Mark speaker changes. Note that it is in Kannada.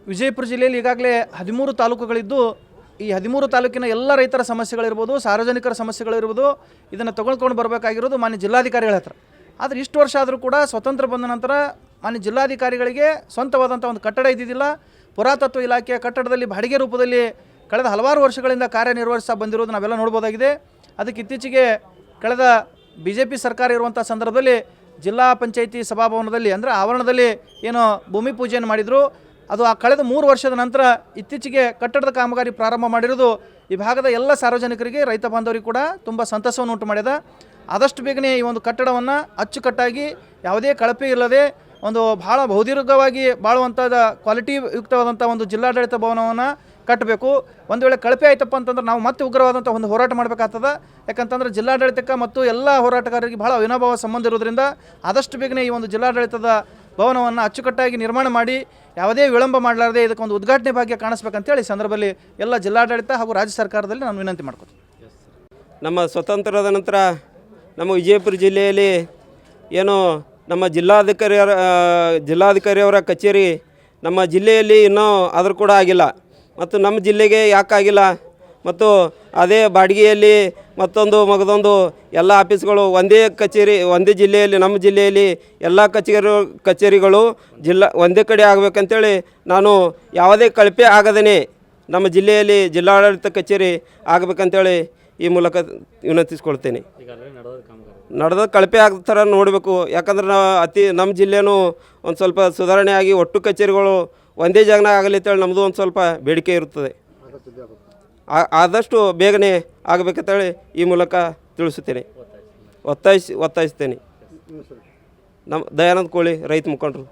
Speaker 1: ವಿಜಯಪುರ ಜಿಲ್ಲೆಯಲ್ಲಿ ಈಗಾಗಲೇ 13 ತಾಲೂಕುಗಳಿದ್ದು ಈ 13 ತಾಲೂಕಿನ ಎಲ್ಲ ರೈತರ ಸಮಸ್ಯೆಗಳಿರ್ಬೋದು, ಸಾರ್ವಜನಿಕರ ಸಮಸ್ಯೆಗಳಿರ್ಬೋದು, ಇದನ್ನು ತಗೊಳ್ಕೊಂಡು ಬರಬೇಕಾಗಿರೋದು ಮಾನ್ಯ ಜಿಲ್ಲಾಧಿಕಾರಿಗಳ ಹತ್ರ. ಆದರೆ ಇಷ್ಟು ವರ್ಷ ಆದರೂ ಕೂಡ ಸ್ವತಂತ್ರ ಬಂದ ನಂತರ ಮಾನ್ಯ ಜಿಲ್ಲಾಧಿಕಾರಿಗಳಿಗೆ ಸ್ವಂತವಾದಂಥ ಒಂದು ಕಟ್ಟಡ ಇದ್ದಿದ್ದಿಲ್ಲ. ಪುರಾತತ್ವ ಇಲಾಖೆಯ ಕಟ್ಟಡದಲ್ಲಿ ಬಾಡಿಗೆ ರೂಪದಲ್ಲಿ ಕಳೆದ ಹಲವಾರು ವರ್ಷಗಳಿಂದ ಕಾರ್ಯನಿರ್ವಹಿಸ್ತಾ ಬಂದಿರೋದು ನಾವೆಲ್ಲ ನೋಡ್ಬೋದಾಗಿದೆ. ಅದಕ್ಕೆ ಇತ್ತೀಚೆಗೆ ಕಳೆದ BJP ಸರ್ಕಾರ ಇರುವಂಥ ಸಂದರ್ಭದಲ್ಲಿ ಜಿಲ್ಲಾ ಪಂಚಾಯಿತಿ ಸಭಾಭವನದಲ್ಲಿ ಅಂದರೆ ಆವರಣದಲ್ಲಿ ಏನೋ ಭೂಮಿ ಪೂಜೆಯನ್ನು ಮಾಡಿದರು. ಅದು ಆ ಕಳೆದ 3 ವರ್ಷದ ನಂತರ ಇತ್ತೀಚೆಗೆ ಕಟ್ಟಡದ ಕಾಮಗಾರಿ ಪ್ರಾರಂಭ ಮಾಡಿರೋದು ಈ ಭಾಗದ ಎಲ್ಲ ಸಾರ್ವಜನಿಕರಿಗೆ, ರೈತ ಬಾಂಧವರಿಗೆ ಕೂಡ ತುಂಬ ಸಂತಸವನ್ನು ಉಂಟು ಮಾಡಿದ. ಆದಷ್ಟು ಬೇಗನೆ ಈ ಒಂದು ಕಟ್ಟಡವನ್ನು ಅಚ್ಚುಕಟ್ಟಾಗಿ ಯಾವುದೇ ಕಳಪೆ ಇಲ್ಲದೆ ಒಂದು ಭಾಳ ಬಹುದೀರ್ಘವಾಗಿ ಬಾಳುವಂಥದ್ದು ಕ್ವಾಲಿಟಿ ಯುಕ್ತವಾದಂಥ ಒಂದು ಜಿಲ್ಲಾಡಳಿತ ಭವನವನ್ನು ಕಟ್ಟಬೇಕು. ಒಂದು ವೇಳೆ ಕಳಪೆ ಆಯ್ತಪ್ಪ ಅಂತಂದ್ರೆ ನಾವು ಮತ್ತೆ ಉಗ್ರವಾದಂಥ ಒಂದು ಹೋರಾಟ ಮಾಡಬೇಕಾಗ್ತದೆ. ಯಾಕಂತಂದ್ರೆ ಜಿಲ್ಲಾಡಳಿತಕ್ಕೆ ಮತ್ತು ಎಲ್ಲ ಹೋರಾಟಗಾರರಿಗೆ ಭಾಳ ಅವಿನಾಭಾವ ಸಂಬಂಧ ಇರೋದ್ರಿಂದ ಆದಷ್ಟು ಬೇಗನೆ ಈ ಒಂದು ಜಿಲ್ಲಾಡಳಿತದ ಭವನವನ್ನು ಅಚ್ಚುಕಟ್ಟಾಗಿ ನಿರ್ಮಾಣ ಮಾಡಿ ಯಾವುದೇ ವಿಳಂಬ ಮಾಡಲಾರದೆ ಇದಕ್ಕೊಂದು ಉದ್ಘಾಟನೆ ಭಾಗ್ಯ ಕಾಣಿಸ್ಬೇಕಂತೇಳಿ ಈ ಸಂದರ್ಭದಲ್ಲಿ ಎಲ್ಲ ಜಿಲ್ಲಾಡಳಿತ ಹಾಗೂ ರಾಜ್ಯ ಸರ್ಕಾರದಲ್ಲಿ ನಾನು ವಿನಂತಿ ಮಾಡ್ಕೊತೀನಿ.
Speaker 2: ನಮ್ಮ ಸ್ವತಂತ್ರದ ನಂತರ ನಮ್ಮ ವಿಜಯಪುರ ಜಿಲ್ಲೆಯಲ್ಲಿ ಏನು ನಮ್ಮ ಜಿಲ್ಲಾಧಿಕಾರಿಯವರ ಕಚೇರಿ ನಮ್ಮ ಜಿಲ್ಲೆಯಲ್ಲಿ ಇನ್ನೂ ಆದರೂ ಕೂಡ ಆಗಿಲ್ಲ. ಮತ್ತು ನಮ್ಮ ಜಿಲ್ಲೆಗೆ ಯಾಕಾಗಿಲ್ಲ, ಮತ್ತು ಅದೇ ಬಾಡಿಗೆಯಲ್ಲಿ ಮಗದೊಂದು ಎಲ್ಲ ಆಫೀಸ್ಗಳು ಒಂದೇ ಜಿಲ್ಲೆಯಲ್ಲಿ ನಮ್ಮ ಜಿಲ್ಲೆಯಲ್ಲಿ ಎಲ್ಲ ಕಚೇರಿಗಳು ಒಂದೇ ಕಡೆ ಆಗಬೇಕಂತೇಳಿ ನಾನು ಯಾವುದೇ ಕಳಪೆ ಆಗದೇ ನಮ್ಮ ಜಿಲ್ಲೆಯಲ್ಲಿ ಜಿಲ್ಲಾಡಳಿತ ಕಚೇರಿ ಆಗಬೇಕಂತೇಳಿ ಈ ಮೂಲಕ ವಿನಂತಿಸ್ಕೊಳ್ತೇನೆ. ನಡೆದ ಕಳಪೆ ಆಗೋ ಥರ ನೋಡಬೇಕು. ಯಾಕಂದ್ರೆ ನಮ್ಮ ಜಿಲ್ಲೆನೂ ಒಂದು ಸ್ವಲ್ಪ ಸುಧಾರಣೆ ಆಗಿ ಒಟ್ಟು ಕಚೇರಿಗಳು ಒಂದೇ ಜಾಗನ ಆಗಲಿ ಅಂತೇಳಿ ನಮ್ಮದು ಒಂದು ಸ್ವಲ್ಪ ಬೇಡಿಕೆ ಇರುತ್ತದೆ. ಆದಷ್ಟು ಬೇಗನೆ ಆಗಬೇಕಂತೇಳಿ ಈ ಮೂಲಕ ತಿಳಿಸುತ್ತೇನೆ, ಒತ್ತಾಯಿಸ್ತೇನೆ. ನಮ್ಮ ದಯಾನಂದ ಕೋಳಿ, ರೈತ ಮುಖಂಡರು.